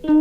Sari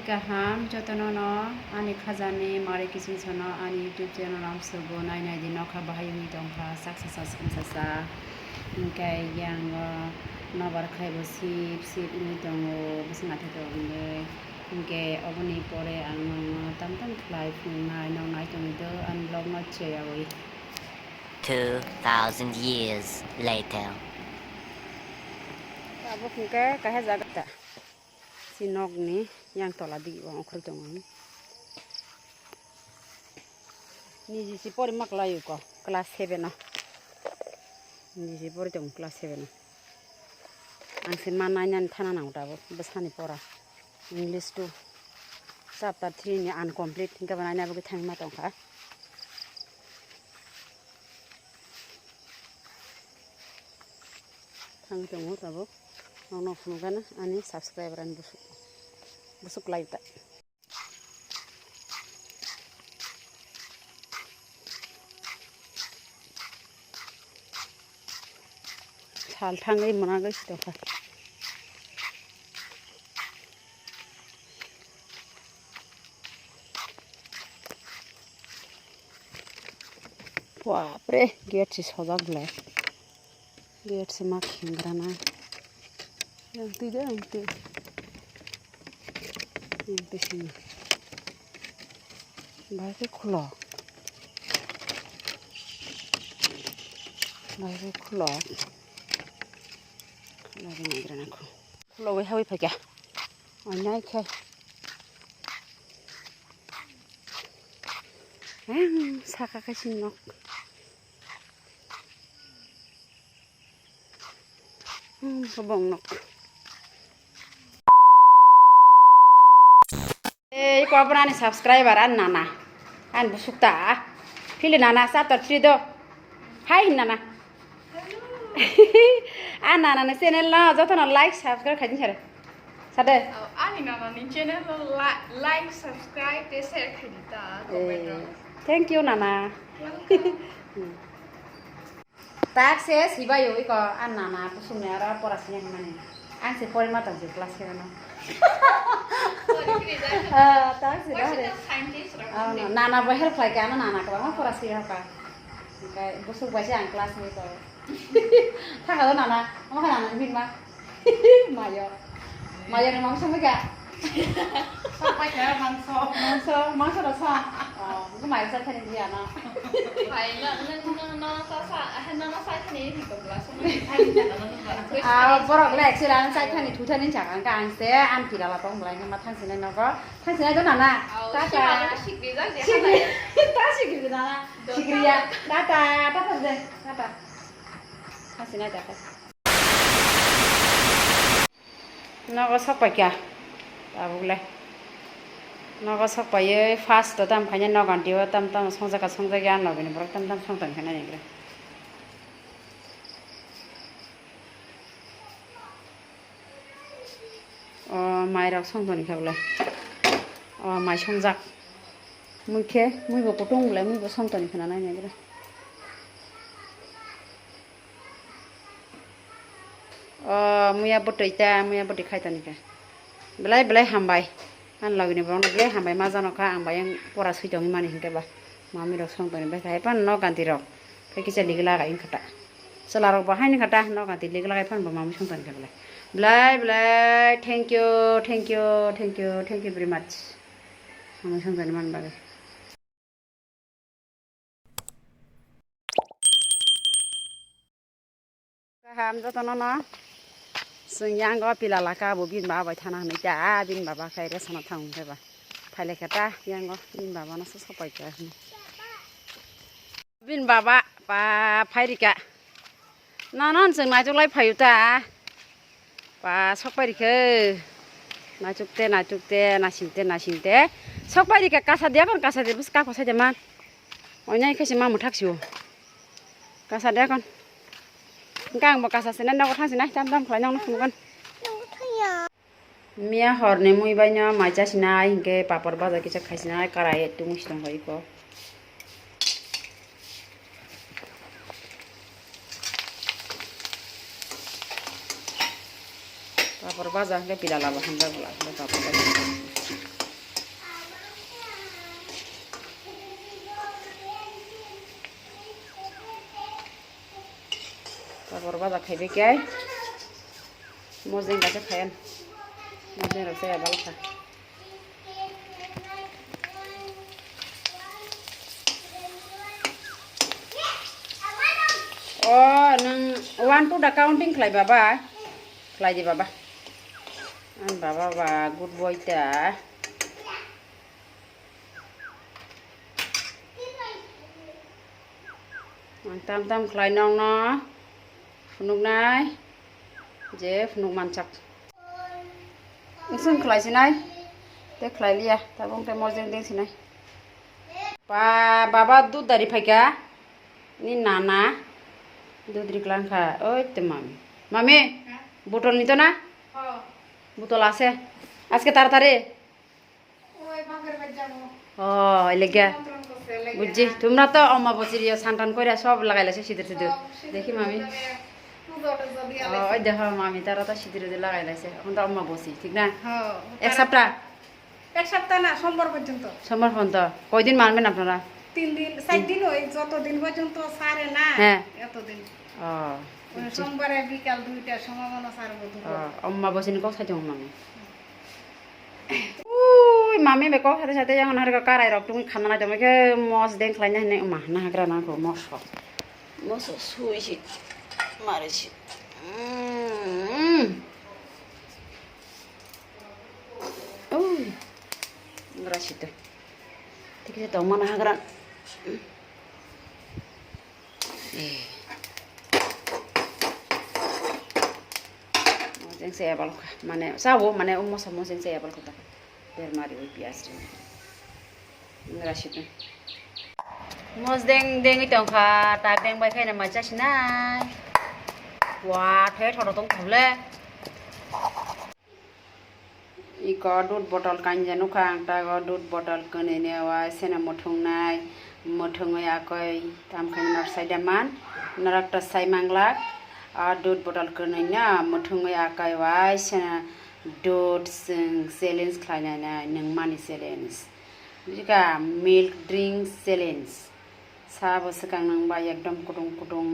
kaham jotono ani khajani mare kisi sono ani YouTube channel am subo nai nai di nokha bahayuni dongkha saksa ingkai yang nabar khai bo sip ini dongo bising ate dongo ingke oboni pore ang tam khlai nai nong nai tongi do an log no cheyawi 2,000 years later. Abo kungke kahe jagata sinok ni yang tola di wang khul tongo ni ji si pori mak layu ko class 7 no ni ji pori tong class 7 ang sin mananya thana nang dabo besani pora English 2 chapter 3 ni incomplete hingga bananya bu thang ma tong kha thang tong tabo no funugana ani subscriber an busuk like ta hal thangai mana guys to kha wah pre gate si sojak le gate si mak hingrana yang tiga yang sini baiknya khula lagi ngerana aku khula we hawi phakya onai khe saka ka sinok kabong nok ko apna ni subscriber an nana an busukta file nana chapter 3 do hai nana an nana ni channel na jotono like subscribe khadin sare sade ani nana ni channel like subscribe te share khadita comment thank you nana tak ses hibayo iko an nana kusumne ara porasnya mane an se pori mata je class ke no tak sudah deh. Nana boleh help lagi karena nana kalau porasi apa? Kayak busuk baca yang kelas itu. Tak kalau nana, mau kan nana bin mah? Mayo ni mau sama gak? sampai ke Mangso rasa. Oh, itu mayo saya tadi dia no. phải là nó sai thế này thì cũng là xong borok lek silan sai thani thu thani chak ang kan se an pila la tong blai ma thang sine no ko thang sine do nana ta ta sikri ra gì ta sikri nana sikri ya ta je ta thang sine ta no ko sok pa kya ta bule nó có sắp bay fast đó tam phải nhân nó còn tiêu tam xong ra gan nó bên bờ tam xong tận cái này kìa mai đọc xong tận cái này mai xong giặc mũi kia mũi bộ tung lại mũi bộ xong tận cái này kìa mũi bột tơi ta mũi bột khai tận kìa belai hambai an lagi ni bang nagle hambai mazano ka ang bayang pora sui jongi mani hingke ba mami rok song tani ba kai pan no ganti rok kai kisa ligla ga in khata sala rok ba haini khata no ganti ligla ga pan ba mami song tani ka blai thank you very much mami song tani man ba ham jotono no yang go pila laka bo bin ba thana ni ja bin baba khai re sana thang ke ba thaile khata yang go bin baba na so pai ka bin baba pa phairika nanon jeng na juklai phayuta pa sokpai ke na chukte na sinte sokpai ka kasa dia kon kasa de bus ka ko sa jaman onyai khasi ma muthaksiu kasa dia kon Kang mau kasih sini, nak orang sini, jam kelanyang nak bukan? Mia horne mui banyak macam sini, hingga papar baza kita kasih sini, karai itu mesti dong kau. papor baza ke pila laba hangga bula ke papor baza papor baza khaibe ke mojeng gache khayan mojeng rok saya balkha oh nang 1 2 da counting khlai baba khlai di baba an baba ba good boy ta tam tam khlai nong no phunuk nai je phunuk manchak sung khlai sinai te khlai lia ta bong te mojeng ding sinai pa baba dud dari phaika ni nana দুধ খা ওই তো মামি মামি বোতল নিত না বোতল আছে আজকে তাড়াতাড়ি ও লেগা বুঝছি তোমরা তো অমাবস্যার সান্টান করে সব লাগাইলাছে সিঁদুর সিঁদুর দেখি মামি ওই দেখো মামি তারা তো সিঁদুর লাগাইলাছে এখন তো অমাবস্যা ঠিক না এক সপ্তাহ না সোমবার পর্যন্ত সোমবার পর্যন্ত কয়দিন মানবেন আপনারা 3 দিন 4 দিন ওই যতদিন পর্যন্ত সারে না এতদিন সোমবারে বিকাল 2টার সময় মনে সারবো অমাবস্যা নিকো সাইতে মামি উই মামি বেকো সাথে সাথে যখন হারকা কারাই রক তুমি খানা নাই তোমাকে মস দেন খাইনা নাই মা না হাগরা না কো মস মস সুইছি মারিছি উই গ্রাসিতে ঠিক আছে তো মনা হাগরা mojeng saya balka mane sawo mane ummo sa mojeng saya balka ta ber mari oi pias ri ngrasitu mojeng deng itong kha ta deng bai khaina ma chasinai wa the thoro tong thole iko dud botol kanjanu khang ta go dud botol kene ne wa sena mothung nai mothung oi akoi tam khan nar saida man narakta sai manglak আর দুধ bottle করে না মথুঙै আকাই Y সেনা দুধ challenge খাইনা नों मानि চ্যালেঞ্ज बिगा milk drink চ্যালেঞ্ज सा बसकां नों बाय एकदम कुदुं कुदुं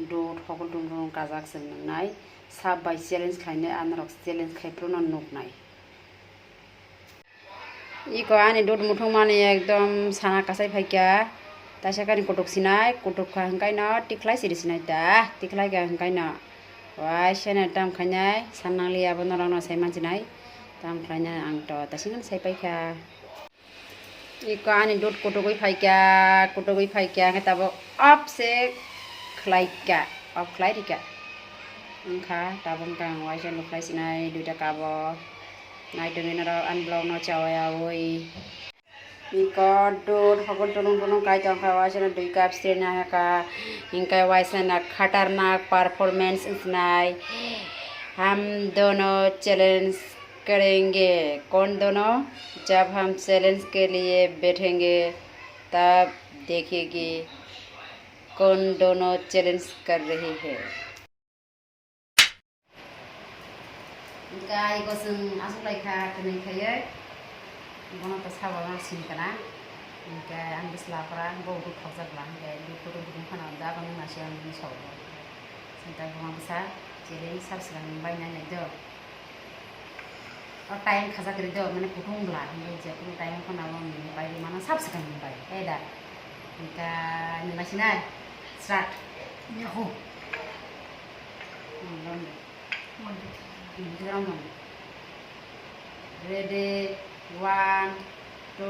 दुध हगल दुं दुं गाजाक जों नोंनाय सा बाय চ্যালেঞ্ज खाइने आनरक চ্যালেঞ্ज खाइफ्रोना नुकनाय इको आनि दुध मुथुं मानि एकदम साना कासाय फाइका तासाकानि कोटक सिनाय कोटक खा हंगाय न टिखलाय सिरि सिनाय दा टिखलाय गा हंगाय न वाय सेना दाम खायनाय साननांलिया बनरं न साय मानसिनाय दाम खायनाय आं तो तासिंगन साय पाइखा इको आनि दुध कोटगै फाइका ताबो अप से खलायका अप खलायरिका ओंखा ताबं गां वाय सेन खलाय सिनाय दुइटा काबो नाय दोङै न आनब्लग न चावाया ओइ इको दूध हगल दुनुं दुनुं कायतों खावा सेना 2 काप सेना का इनका वाइसना खतरनाक परफॉर्मेंस इसनाय हम दोनों चैलेंज करेंगे कौन दोनों जब हम चैलेंज के लिए बैठेंगे तब देखेगी कौन दोनों चैलेंज कर रही है गाय को जों आसुलायखा कनै खायो Bono to sawa na sin kana ke an bislapra go du khajabla ke du ko du khana da ban na siam ni so sinta ko bisa jere subscribe bai na ne do और time खाजा करी दो मैंने कुटुंब ला हम जे कुटुंब time को ना मन bai di mana subscribe bai eda kita nasi start yaho ready 1 2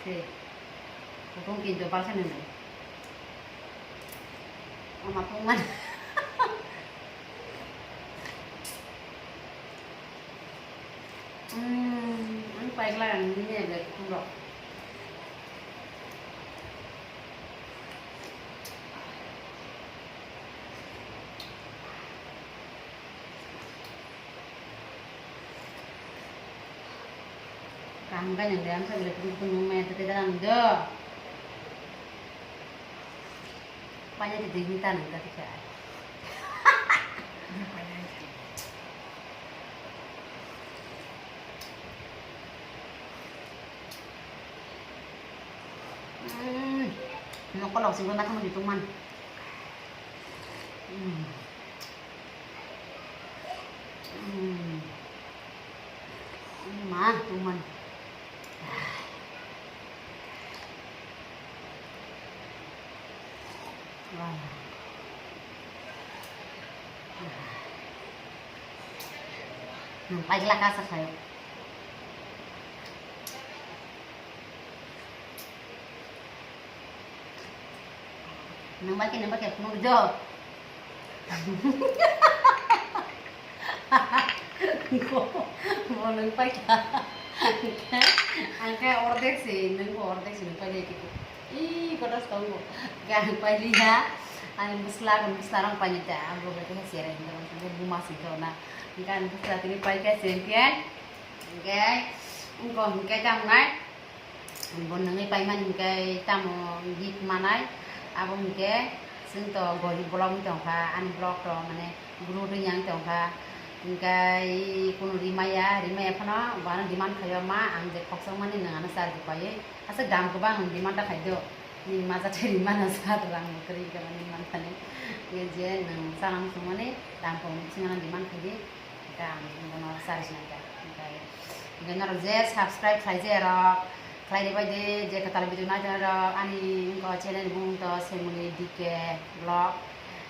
3 Kung kinto para sa nila. Ang mapungan. Ang paiglan ini ada kurang. Kan yang dia ambil itu momen itu dalam do. Banyak didigitan nanti saya. kalau sih gua nak kamu di tuman. Mah tuman. Wah. Baiklah kasar saya. Nambah kayak penuh jauh. Mau nambah angka ordek sih, nambah gitu. Ih, kau harus tahu. Gak pagi ya. Ani sekarang pagi dah. Aku berarti hasil yang terus rumah sih kau nak. Kan saat ini pagi hasil kan. Okay, engkau jam ngai. Bon nangai pagi mana engkau tamu git mana? Abang engkau sento gori blog tongka, an blog to mana guru tu yang tongka. Engkau kuno rimaya pernah. Barang demand kaya ma, angge koksong mana nengan asal dipaye. Asa gam ko bang demand tak kaya. Ni masa ceri mana saat orang keri ke mana demand kane. Ye je nang salam semua ni tampung singan demand kaya. Kita ngono asal singa. Engkau nara je subscribe saja ro. Klai di bawah je kata lebih tunai ro. Ani engkau channel bung to semuli dike blog.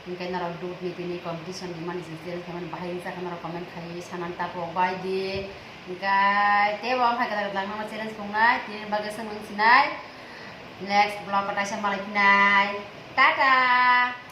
Engkau nara dud ni competition di mana sih kaman bahaya sa kamera komen kai sananta po bai di engkau tebang hai kata lang nama challenge kungai tin bagai semang sinai next blog kata sama lagi nai tata.